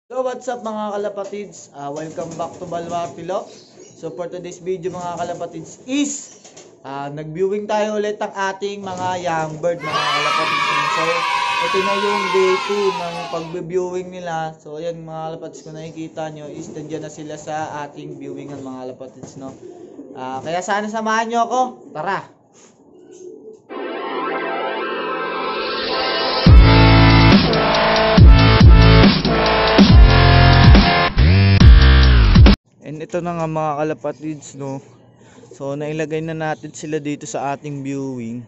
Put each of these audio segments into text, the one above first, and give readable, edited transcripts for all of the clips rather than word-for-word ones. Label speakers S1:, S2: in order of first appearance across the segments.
S1: So what's up mga kalapatids? Welcome back to Balwarte Love. So for today's video mga kalapatids is nag-viewing tayo ulit ng ating mga young bird mga kalapatids. So ito na yung day 2 ng pag-viewing nila. So ayan mga kalapatids, kung nakikita nyo is nandiyan na sila sa ating viewing ng mga kalapatids, no? Kaya sana samahan nyo ako. Tara! And ito na nga mga kalapatids, no. So nailagay na natin sila dito sa ating viewing.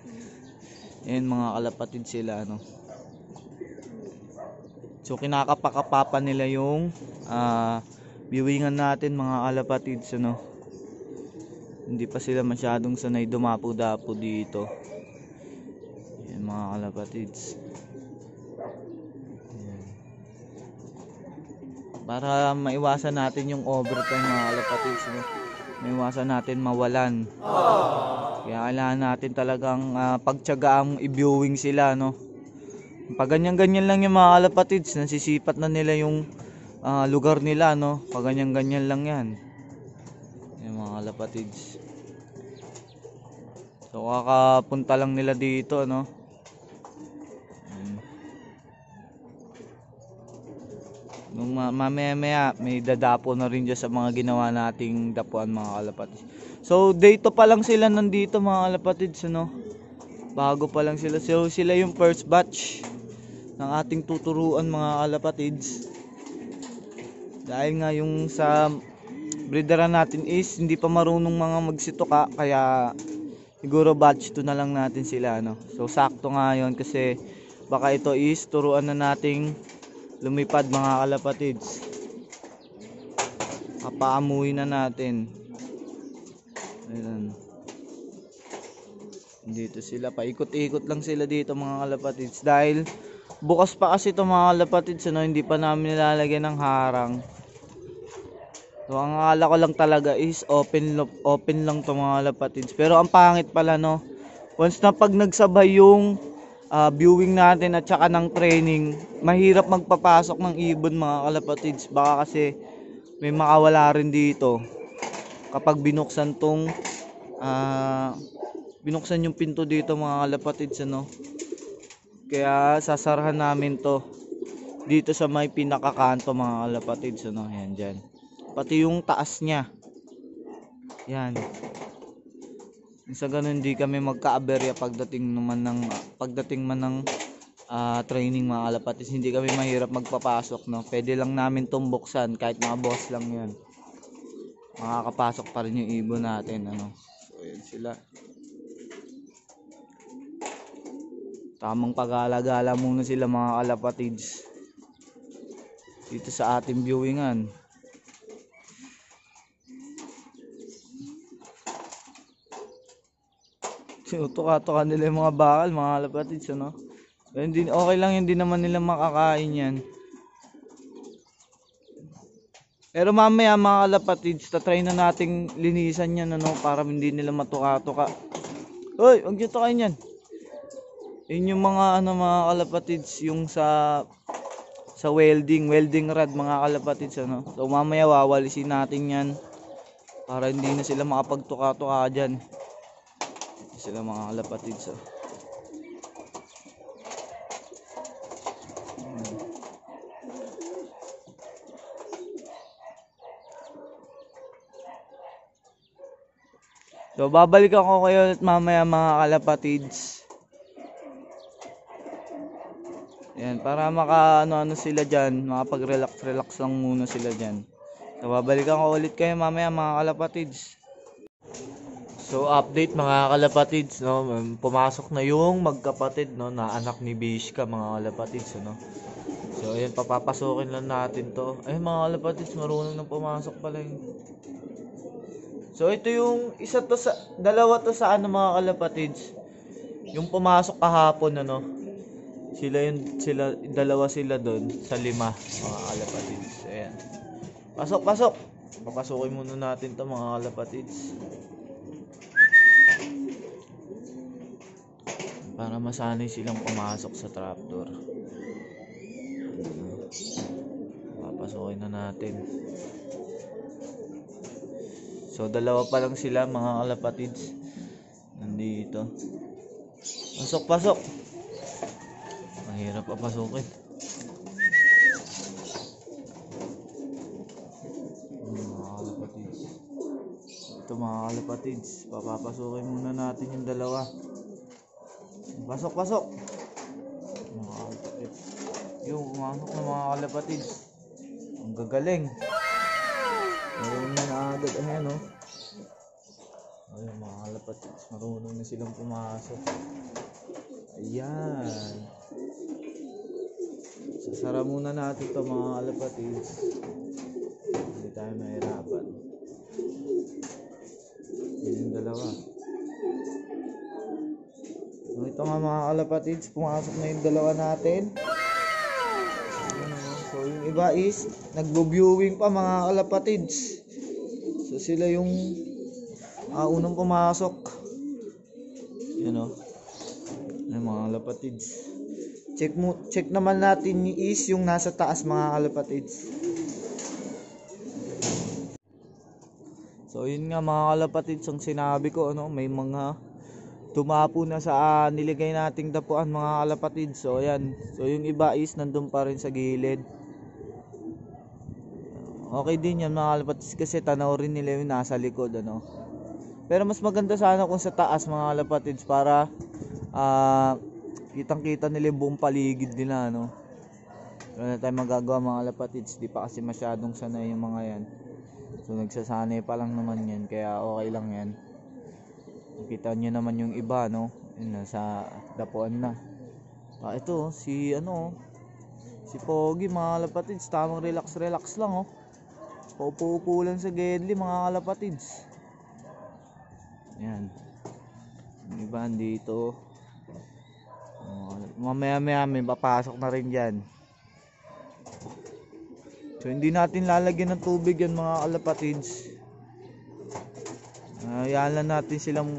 S1: Ayan mga kalapatids sila, no. So kinakapakapapa nila yung viewingan natin mga kalapatids, no. Hindi pa sila masyadong sanay dumapo-dapo dito. Ayan mga kalapatids. Para maiwasan natin yung overtime mga kalapatids, no? Maiwasan natin mawalan. Kaya kailangan natin talagang pagtiyagaang i-viewing sila, no? Pag ganyan-ganyan lang yung mga kalapatids, nasisipat na nila yung lugar nila, no? Pag ganyan-ganyan lang yan. Yung mga kalapatids. So kakapunta lang nila dito, no? Nung mamaya may dadapo na rin dyan sa mga ginawa nating dapuan mga kalapatids. So dito pa lang sila nandito mga kalapatids, ano? Bago pa lang sila. So sila yung first batch ng ating tuturuan mga kalapatids. Dahil nga yung sa breederan natin is hindi pa marunong mga magsituka, kaya siguro batch 2 na lang natin sila, no? So sakto nga yun kasi baka ito is turuan na nating lumipad mga kalapatids. Kapaamuhin na natin. Ayan. Dito sila, paikot-ikot lang sila dito mga kalapatids. Dahil bukas pa kasi ito mga kalapatids, ano, hindi pa namin nilalagyan ng harang. So ang akala ko lang talaga is open lang to mga kalapatids. Pero ang pangit pala, no. Once na pag nagsabay yung viewing natin at saka ng training, mahirap magpapasok ng ibon mga kalapatids. Baka kasi may makawala rin dito kapag binuksan tong binuksan yung pinto dito mga kalapatids, ano. Kaya sasarahan namin to dito sa may pinakakanto mga kalapatids, ano. Ayan dyan, pati yung taas nya yan. Sa ganun hindi kami magka-aberya pagdating man ng training mga kalapatids. Hindi kami mahirap magpapasok, no. Pwede lang namin tong buksan kahit mga boss lang 'yan. Makakapasok pa rin yung ibon natin, ano. So ayan sila. Tamang pag-alagala muna sila mga kalapatids dito sa ating viewingan. Sinutuka-tuka nila yung mga bakal mga kalapatids, ano. Hindi, okay lang, hindi naman nila makakain yan. Pero mamaya mga kalapatids, tatry na nating linisan yan, ano, para hindi nila matuka-tuka. Hoy, huwag nyo tukain yan. Yun yung mga ano mga kalapatids, yung sa welding rod mga kalapatids, ano. So mamaya wawalisin natin yan para hindi na sila makapagtuka-tuka dyan. Sila mga kalapatids, oh. So babalik ako kayo ulit mamaya mga kalapatids. Yan, para maka ano sila diyan, makapag-relax lang muna sila diyan. So babalikan ko ulit kayo mamaya mga kalapatids. So update mga kalapatids, no, pumasok na yung magkapatid, no, na anak ni Bishka mga kalapatids, no. So ayan, papapasukin lang natin to. Ay mga kalapatids, marunong nang pumasok pala yung. So ito yung isa to sa dalawa to sa ano mga kalapatids. Yung pumasok kahapon, ano. Sila dalawa sila doon sa 5 mga kalapatids. Ayan. Pasok. Papasukin muna natin to mga kalapatids. Para masanay silang pumasok sa trapdoor. Papasukin na natin. So dalawa pa lang sila mga kalapatids. Nandito. Pasok. Mahirap papasukin. Mga kalapatids. Ito mga kalapatids. Papapasukin muna natin yung dalawa. Pasok. Mga kalapatids. Yung umasok na mga kalapatids. Ang gagaling. Marunong na agad. Ayan o. Ayun mga kalapatids. Marunong na silang pumasok. Ayan. Sasara muna natin ito mga kalapatids. Hindi tayo mahirapan. Yan yung dalawa. So ito nga mga kalapatids. Pumasok na yung dalawa natin. So yung iba is nagbo-viewing pa mga kalapatids. So sila yung unang pumasok. Yan o. Yan mga kalapatids. Check naman natin is yung nasa taas mga kalapatids. So yun nga mga kalapatids, ang sinabi ko may mga tumapo na sa niligay nating dapuan mga kalapatids. So ayan. So yung iba is nandun pa rin sa gilid. Okay din yan mga kalapatids kasi tanaw rin nila yung nasa likod Pero mas maganda sana kung sa taas mga kalapatids para kitang-kita nila yung buong paligid nila Wala tayong magagawa mga kalapatids, di pa kasi masyadong sanay yung mga yan. So nagsasanay pa lang naman yan, kaya okay lang yan. Kita nyo naman yung iba yun, nasa dapuan na. Ito si Pogi mga kalapatids, tamang relax lang Paupo-upo lang sa gedli mga kalapatids. Yan. Yung iba dito. Mamaya may papasok na rin dyan. So hindi natin lalagyan ng tubig yan mga kalapatids. Hayaan lang natin silang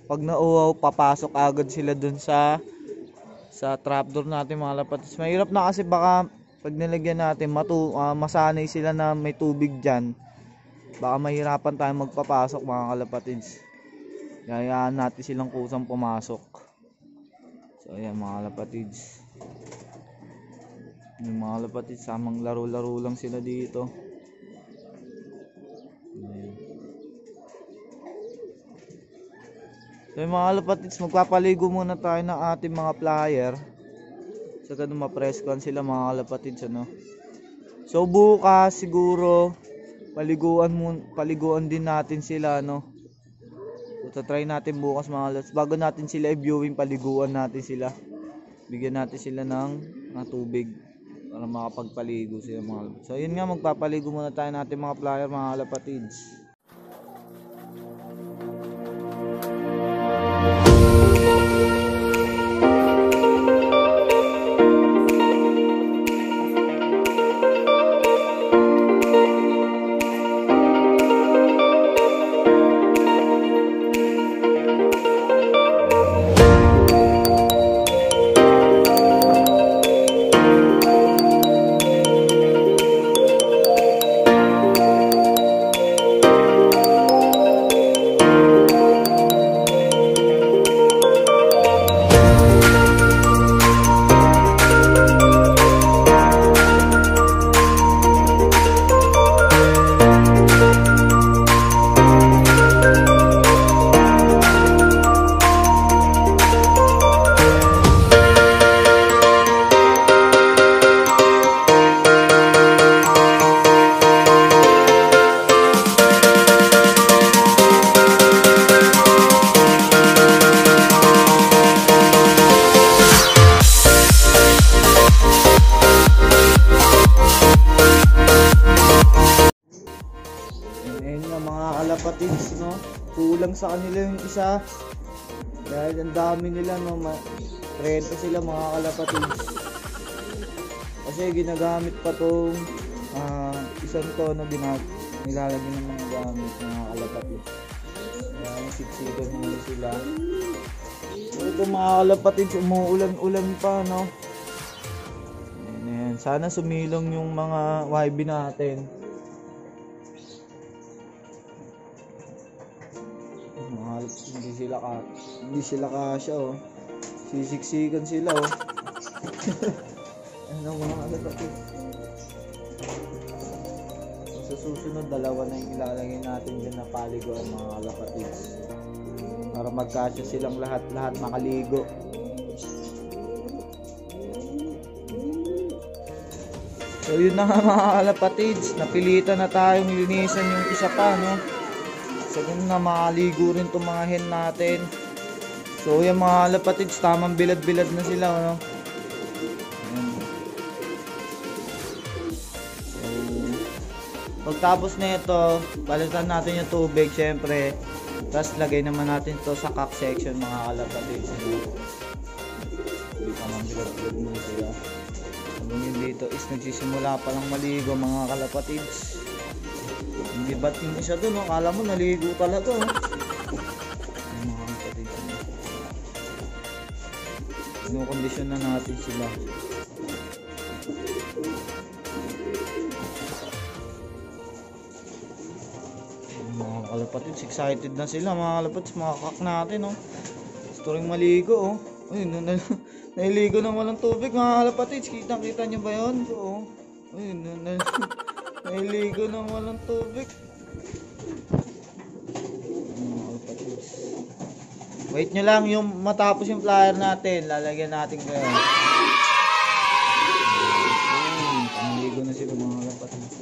S1: pag nauwaw papasok agad sila dun sa trapdoor natin mga kalapatids. Mahirap na kasi baka pag nilagyan natin masanay sila na may tubig dyan, baka mahirapan tayo magpapasok mga kalapatids. Hayaan natin silang kusang pumasok. So ayan mga kalapatids. Yung mga kalapatids samang laro-laro lang sila dito. Ayan. So yung mga kalapatids, magpapaligo muna tayo ng ating mga flyer. So ganun mapreskuhan sila mga kalapatids So bukas siguro paliguan din natin sila So try natin bukas mga kalapatids. Bago natin sila i-viewing, paliguan natin sila. Bigyan natin sila ng tubig para makapagpaligo sila mga kalapatids. So yun nga, magpapaligo muna tayo natin mga flyer mga kalapatids. Kalapatids kulang sa kanila yung isa dahil ang dami nila 30 sila mga kalapatids kasi ginagamit pa tong isang to nilalagyan ng mga gamit mga kalapatids. Kaya siksikan muna sila. So ito mga kalapatids, umuulan-ulan pa Ayan, Sana sumilong yung mga YB natin. Hindi sila kasya, oh. Sisiksikan sila, oh. Ano mga kalapatid. Sa susunod, dalawa na yung ilalagay natin dyan na paliguan, mga kalapatid. Para magkasya silang lahat makaligo. So yun na nga mga kalapatids, napilitan na tayong linisan yung isa pa, no? So yun na, makaligo rin itong mga hen natin. So yung mga kalapatids, tamang bilad-bilad na sila, no? Ayan. So pagtapos na ito, balitan natin yung tubig syempre. Tapos lagay naman natin to sa cock section, mga kalapatids, no? Tamang bilad-bilad mo sila. Yung dito is nagsisimula pa lang maligo, mga kalapatids. Hindi ba't yung isa doon, no? Akala mo naligo talaga, oh. Ay, mga kalapatids, kinukondisyon na natin sila. Mga kalapatids, excited na sila, mga kalapatids. Makakak natin, oh. Gusto rin maligo, oh. Ay, nailigo na walang tubig, mga kalapatids. Kita nyo ba yun? Oo. Ay, nailigo na walang tubig. Mga kalapatids. Wait nyo lang, yung matapos yung flyer natin, lalagyan natin kayo. Nailigo na sila, mga kalapatids.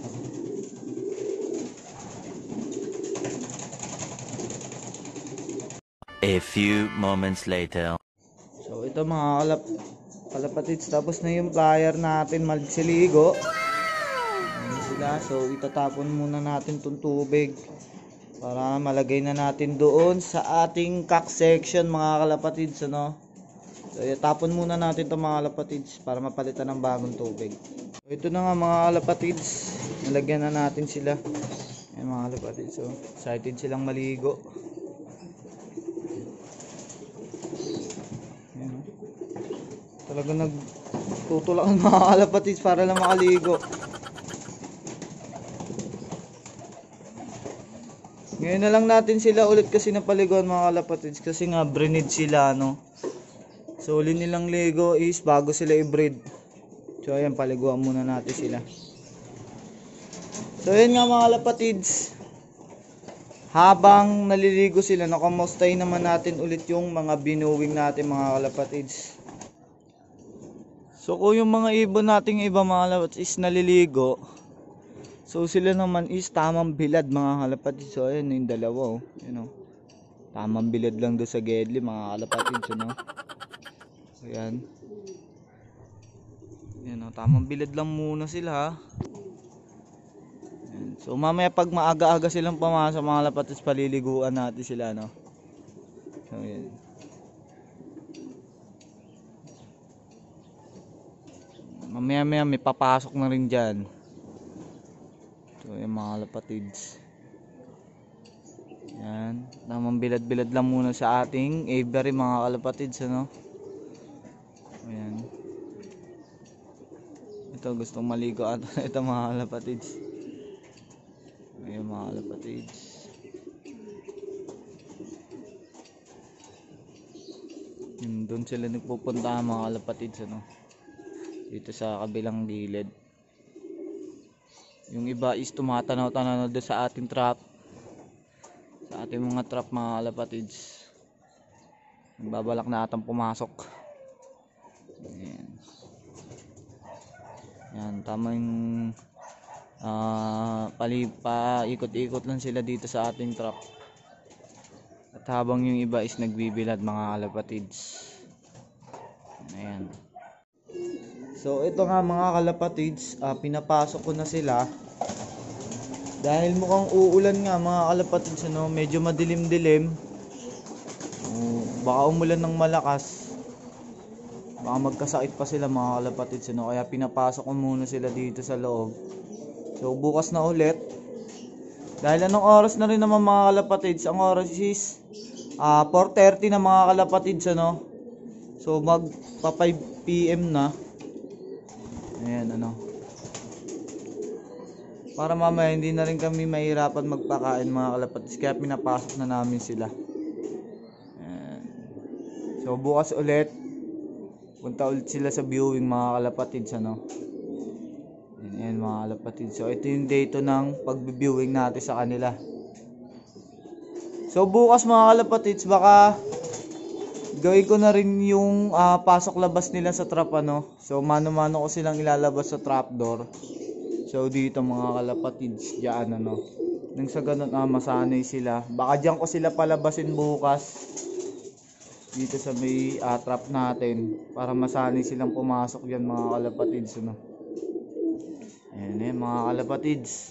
S2: A few moments later.
S1: So ito mga kalapatids, tapos na yung flyer natin magsiligo. Ayan sila. So itatapon muna natin tong tubig para malagay na natin doon sa ating cock section, mga kalapatids, ano? So itapon muna natin to, mga kalapatids, para mapalitan ng bagong tubig. So ito na nga mga kalapatids, nalagyan na natin sila. Ayan mga kalapatids, so excited silang maligo. Talaga nagtutulakan mga kalapatids para lang makaligo. Ngayon na lang natin sila ulit kasi napaliguan, mga kalapatids, kasi nga breed sila, no? So uli nilang ligo is bago sila i-breed. So ayan, paliguan muna natin sila. So ayan nga mga kalapatids, habang naliligo sila, nakamustay naman natin ulit yung mga binuwing natin, mga kalapatids. So kung yung mga ibon nating iba, mga kalapatids, is naliligo, so sila naman is tamang bilad, mga kalapatids. So ayan yung dalawa, oh. Yun, oh. Tamang bilad lang doon sa gedli, mga kalapatids, ano? So ayan. Yan, oh. Tamang bilad lang muna sila, ha? Ayan. So mamaya pag maaga-aga silang pumasok, mga kalapatids, paliliguan natin sila, no? So ayan. Mamaya may papasok na rin dyan. So yung mga kalapatids, yan, tamang bilad-bilad lang muna sa ating aviary, mga kalapatids, ano? Ayan. Ito gustong maligo ata ito, mga kalapatids. Ayan mga kalapatids. Doon sila nagpupunta, mga kalapatids, ano? Dito sa kabilang gilid. Yung iba is tumatanaw-tanaw doon sa ating trap, sa ating mga trap, mga kalapatids. Nagbabalak na atang pumasok. Ayan. Yan, tamang ikot-ikot lang sila dito sa ating trap. At habang yung iba is nagbibilad, mga kalapatids. Ayan. So ito nga mga kalapatids, pinapasok ko na sila. Dahil mukhang uulan nga, mga kalapatids, ano, medyo madilim-dilim. Baka umulan ng malakas. Baka magkasakit pa sila, mga kalapatids, ano, kaya pinapasok ko muna sila dito sa loob. So bukas na ulit. Dahil anong oras na rin naman, mga kalapatids, ang oras is 4:30 na, mga kalapatids, ano. So magpa 5 PM na. Ayan, para mamaya hindi na rin kami mahirapan magpakain mga kalapatids, kaya pinapasok na namin sila. Ayan. So bukas ulit punta ulit sila sa viewing mga kalapatids. Ayan mga kalapatids. So ito yung day 2 ng pag-viewing natin sa kanila. So bukas mga kalapatids, baka gawin ko na rin yung pasok labas nila sa trap. So mano-mano ko silang ilalabas sa trapdoor. So dito mga kalapatids, diyan nang sa ganun masanay sila. Baka diyan ko sila palabasin bukas dito sa may trap natin para masanay silang pumasok diyan mga kalapatids. Ayan mga kalapatids.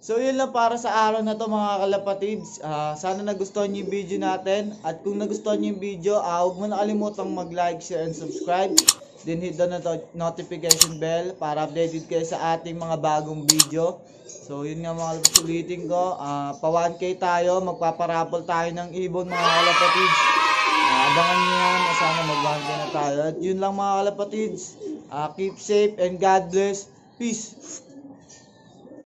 S1: So yun lang para sa araw na to mga kalapatids. Sana nagustuhan niyo yung video natin. At kung nagustuhan niyo yung video, huwag mo na kalimutang mag-like, share, and subscribe. Then hit the notification bell para updated kayo sa ating mga bagong video. So yun nga mga kalapatids, ulitin ko, pa 1K tayo, magpaparapol tayo ng ibon mga kalapatids. Abangan nyo yan, sana mag 1K na tayo. At yun lang mga kalapatids, keep safe and God bless. Peace!